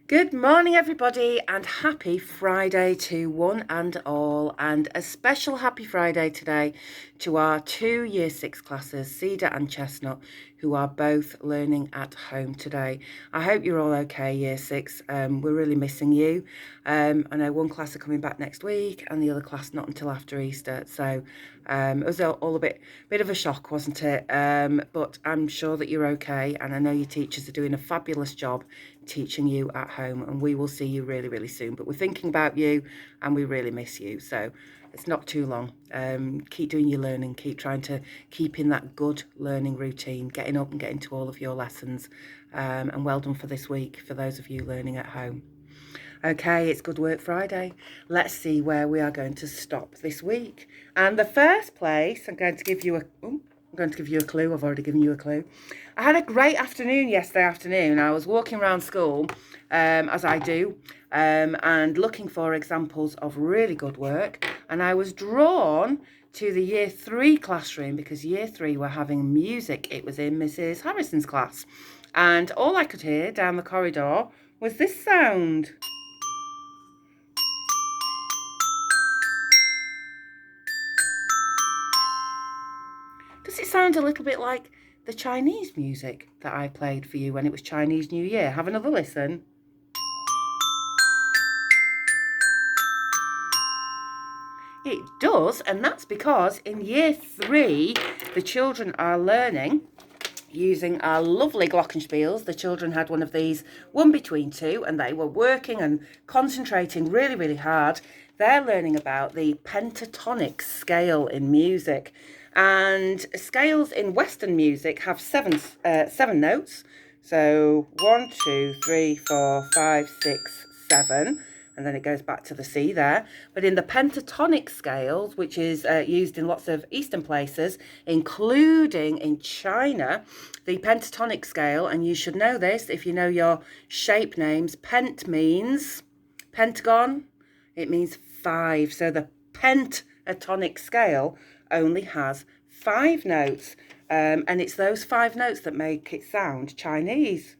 Good morning, everybody, and happy Friday to one and all, and a special happy Friday today to our two Year 6 classes, Cedar and Chestnut, who are both learning at home today. I hope you're all okay, Year 6. We're really missing you. I know one class are coming back next week and the other class not until after Easter, so it was all a bit of a shock, wasn't it? But I'm sure that you're okay, and I know your teachers are doing a fabulous job teaching you at home, and we will see you really, really soon. But we're thinking about you and we really miss you, so it's not too long. Keep doing your learning, keep trying to keep in that good learning routine, getting up and getting to all of your lessons, and well done for this week for those of you learning at home. Okay, it's Good Work Friday. Let's see where we are going to stop this week. And the first place, I'm going to give you a clue. I've already given you a clue. I had a great afternoon yesterday afternoon. I was walking around school, as I do, and looking for examples of really good work. And I was drawn to the Year 3 classroom because Year 3 were having music. It was in Mrs. Harrison's class. And all I could hear down the corridor was this sound. Does it sound a little bit like the Chinese music that I played for you when it was Chinese New Year? Have another listen. It does, and that's because in Year 3, the children are learning using our lovely glockenspiels. The children had one of these, one between two, and they were working and concentrating really, really hard. They're learning about the pentatonic scale in music. And scales in Western music have seven notes. So 1, 2, 3, 4, 5, 6, 7. And then it goes back to the C there. But in the pentatonic scales, which is used in lots of Eastern places, including in China, the pentatonic scale, and you should know this if you know your shape names, pent means pentagon, it means 5. So the pentatonic scale only has 5 notes, and it's those 5 notes that make it sound Chinese.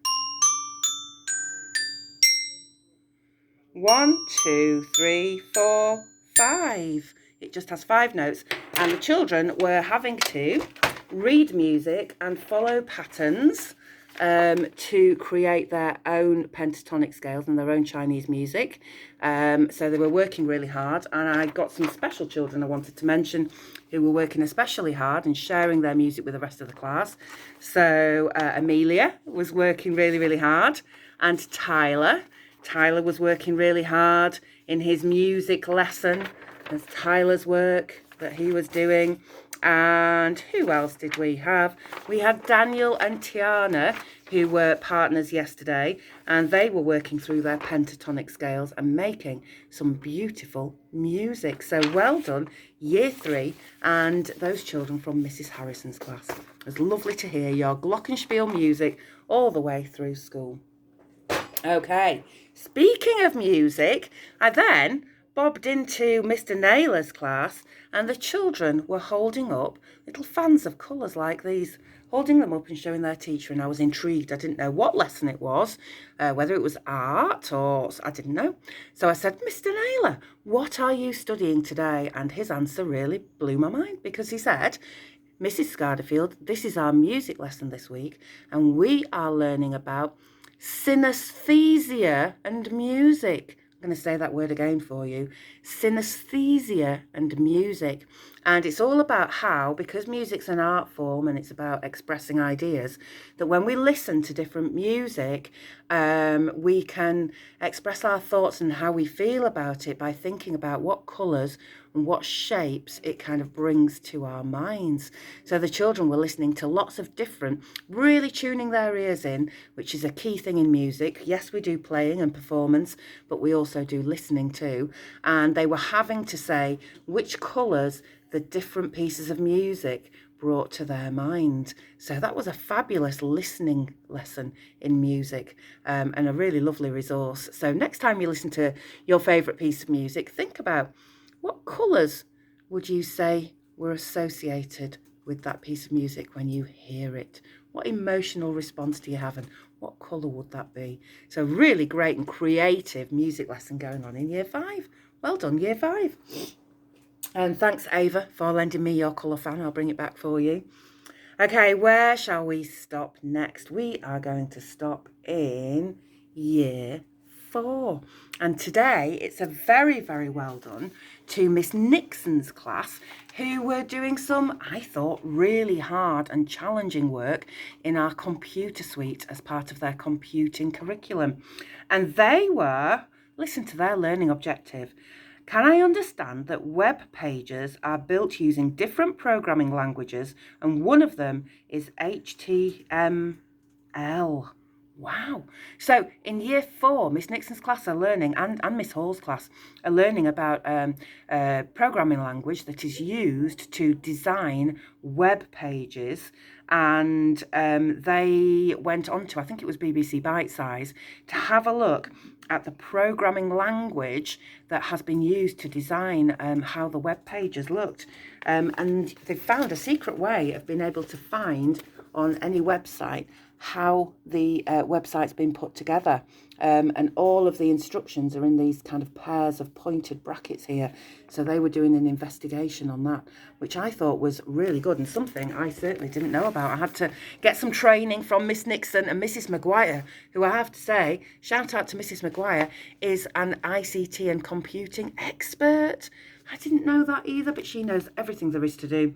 1, 2, 3, 4, 5. It just has 5 notes, and the children were having to read music and follow patterns to create their own pentatonic scales and their own Chinese music. So they were working really hard, and I got some special children I wanted to mention who were working especially hard and sharing their music with the rest of the class. So Amelia was working really, really hard, and Tyler was working really hard in his music lesson. There's Tyler's work that he was doing. And who else did we have? We had Daniel and Tiana, who were partners yesterday, and they were working through their pentatonic scales and making some beautiful music. So well done, Year 3, and those children from Mrs. Harrison's class. It was lovely to hear your glockenspiel music all the way through school. Okay, speaking of music, I then bobbed into Mr. Naylor's class, and the children were holding up little fans of colours like these, holding them up and showing their teacher, and I was intrigued. I didn't know what lesson it was, whether it was art or I didn't know. So I said, Mr. Naylor, what are you studying today? And his answer really blew my mind, because he said, Mrs. Scarderfield, this is our music lesson this week, and we are learning about synesthesia and music. I'm going to say that word again for you. Synesthesia and music. And it's all about how, because music's an art form and it's about expressing ideas, that when we listen to different music, we can express our thoughts and how we feel about it by thinking about what colours and what shapes it kind of brings to our minds. So the children were listening to lots of different, really tuning their ears in, which is a key thing in music. Yes, we do playing and performance, but we also do listening too. And they were having to say which colours the different pieces of music brought to their mind. So that was a fabulous listening lesson in music, and a really lovely resource. So next time you listen to your favourite piece of music, think about what colours would you say were associated with that piece of music when you hear it? What emotional response do you have, and What colour would that be? So really great and creative music lesson going on in Year 5. Well done, Year 5. And thanks, Ava, for lending me your colour fan. I'll bring it back for you. Okay, where shall we stop next? We are going to stop in Year 4. And today it's a very, very well done to Miss Nixon's class, who were doing some, I thought, really hard and challenging work in our computer suite as part of their computing curriculum. And they were, listen to their learning objective. Can I understand that web pages are built using different programming languages, and one of them is HTML? Wow. So in Year 4, Miss Nixon's class are learning, and Miss Hall's class are learning about programming language that is used to design web pages. And they went on to, I think it was BBC Bite Size, to have a look at the programming language that has been used to design how the web pages looked. And they found a secret way of being able to find on any website how the website's been put together. And all of the instructions are in these kind of pairs of pointed brackets here. So they were doing an investigation on that, which I thought was really good and something I certainly didn't know about. I had to get some training from Miss Nixon and Mrs. Maguire, who I have to say, shout out to Mrs. Maguire, is an ICT and computing expert. I didn't know that either, but she knows everything there is to do.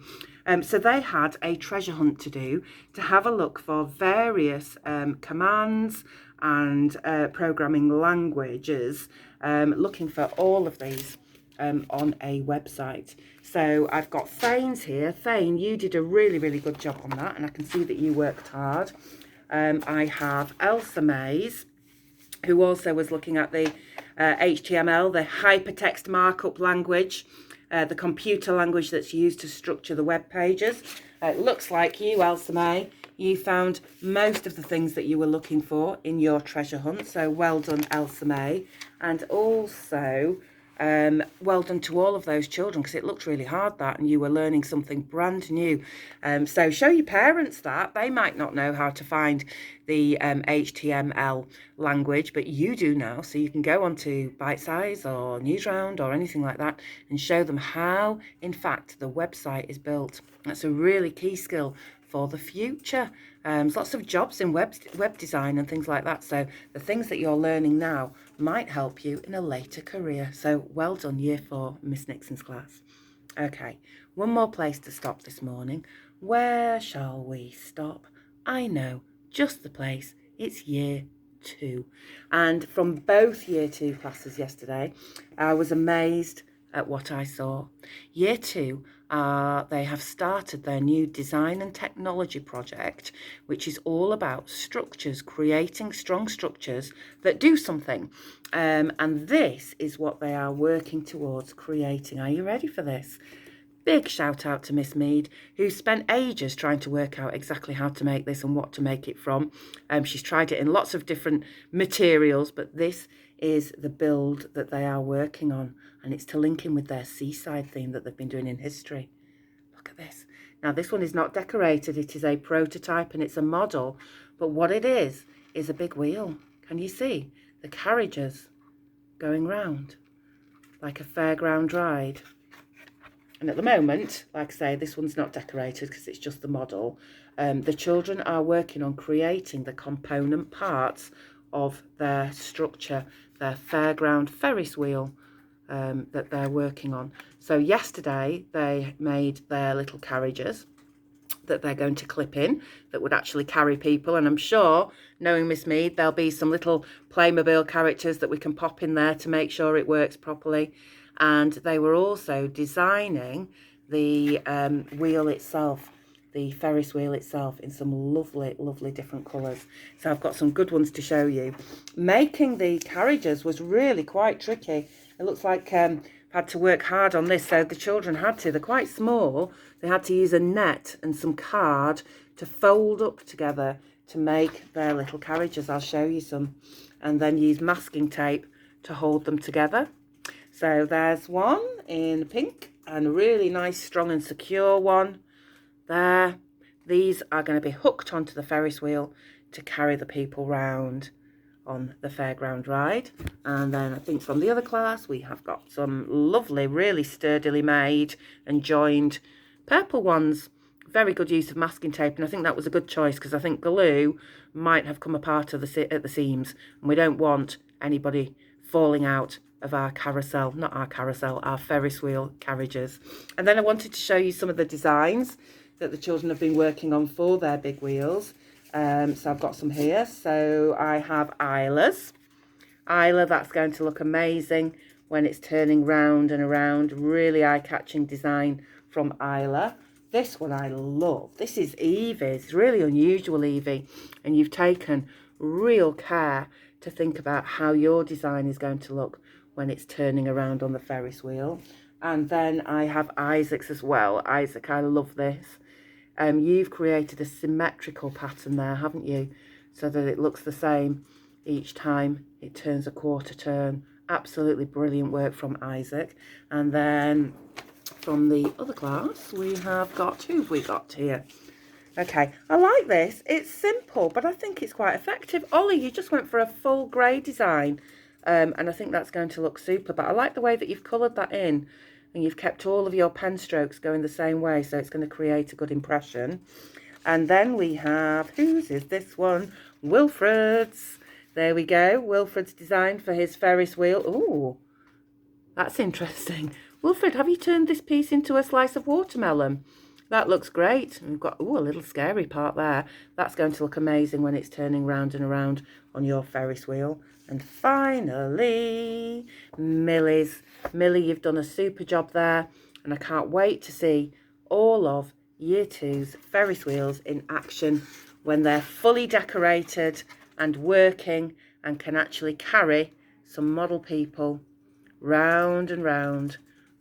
So they had a treasure hunt to do to have a look for various commands and programming languages, looking for all of these on a website. So I've got Thane's here. Thane, you did a really, really good job on that, and I can see that you worked hard. I have Elsa Mays, who also was looking at the HTML, the hypertext markup language, the computer language that's used to structure the web pages. It looks like you, Elsa May, you found most of the things that you were looking for in your treasure hunt. So well done, Elsa May. And also, well done to all of those children, because it looked really hard, that, and you were learning something brand new. So show your parents that. They might not know how to find the HTML language, but you do now. So you can go onto Bite Size or Newsround or anything like that and show them how, in fact, the website is built. That's a really key skill for the future. There's lots of jobs in web design and things like that. So the things that you're learning now might help you in a later career. So well done, Year 4, Miss Nixon's class. Okay, one more place to stop this morning. Where shall we stop? I know, just the place. It's Year 2. And from both Year 2 classes yesterday, I was amazed at what I saw. Year 2, they have started their new design and technology project, which is all about structures, creating strong structures that do something. And this is what they are working towards creating. Are you ready for this? Big shout out to Miss Mead, who spent ages trying to work out exactly how to make this and what to make it from. She's tried it in lots of different materials, but this is the build that they are working on, and it's to link in with their seaside theme that they've been doing in history. Look at this. Now, this one is not decorated. It is a prototype and it's a model, but what it is a big wheel. Can you see the carriages going round like a fairground ride? And at the moment, like I say, this one's not decorated because it's just the model. The children are working on creating the component parts of their structure, their fairground Ferris wheel that they're working on. So yesterday they made their little carriages that they're going to clip in that would actually carry people, and I'm sure, knowing Miss Mead, there'll be some little Playmobil characters that we can pop in there to make sure it works properly. And they were also designing the wheel itself, the Ferris wheel itself, in some lovely, lovely different colours. So I've got some good ones to show you. Making the carriages was really quite tricky. It looks like I've had to work hard on this. So the children had to, they're quite small. They had to use a net and some card to fold up together to make their little carriages. I'll show you some. And then use masking tape to hold them together. So there's one in pink, and a really nice, strong and secure one there. These are going to be hooked onto the Ferris wheel to carry the people round on the fairground ride. And then I think from the other class we have got some lovely, really sturdily made and joined purple ones. Very good use of masking tape, and I think that was a good choice because I think glue might have come apart at the seams, and we don't want anybody falling out of our carousel, not our carousel, our Ferris wheel carriages. And then I wanted to show you some of the designs that the children have been working on for their big wheels. So I've got some here. So I have Isla's. Isla, that's going to look amazing when it's turning round and around. Really eye-catching design from Isla. This one I love. This is Evie's. It's really unusual, Evie. And you've taken real care to think about how your design is going to look when it's turning around on the Ferris wheel. And then I have Isaac's as well. Isaac, I love this. You've created a symmetrical pattern there, haven't you? So that it looks the same each time it turns a quarter turn. Absolutely brilliant work from Isaac. And then from the other class, we have got, who have we got here? Okay, I like this. It's simple, but I think it's quite effective. Ollie, you just went for a full grey design, and I think that's going to look super. But I like the way that you've coloured that in, and you've kept all of your pen strokes going the same way, so it's going to create a good impression. And then we have, whose is this one? Wilfred's. There we go. Wilfred's design for his Ferris wheel. Ooh, that's interesting. Wilfred, have you turned this piece into a slice of watermelon? That looks great. We've got, ooh, a little scary part there. That's going to look amazing when it's turning round and around on your Ferris wheel. And finally, Millie's. Millie, you've done a super job there. And I can't wait to see all of Year 2's Ferris wheels in action when they're fully decorated and working and can actually carry some model people round and round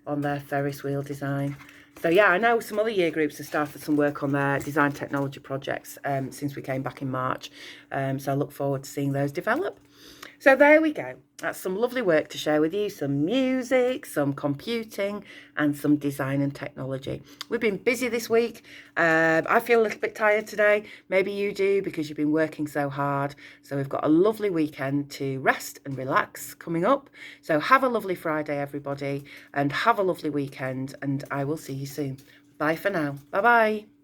on their Ferris wheel design. So yeah, I know some other year groups have started some work on their design technology projects since we came back in March. So I look forward to seeing those develop. So there we go. That's some lovely work to share with you. Some music, some computing, and some design and technology. We've been busy this week. I feel a little bit tired today. Maybe you do because you've been working so hard. So we've got a lovely weekend to rest and relax coming up. So have a lovely Friday, everybody, and have a lovely weekend. And I will see you soon. Bye for now. Bye-bye.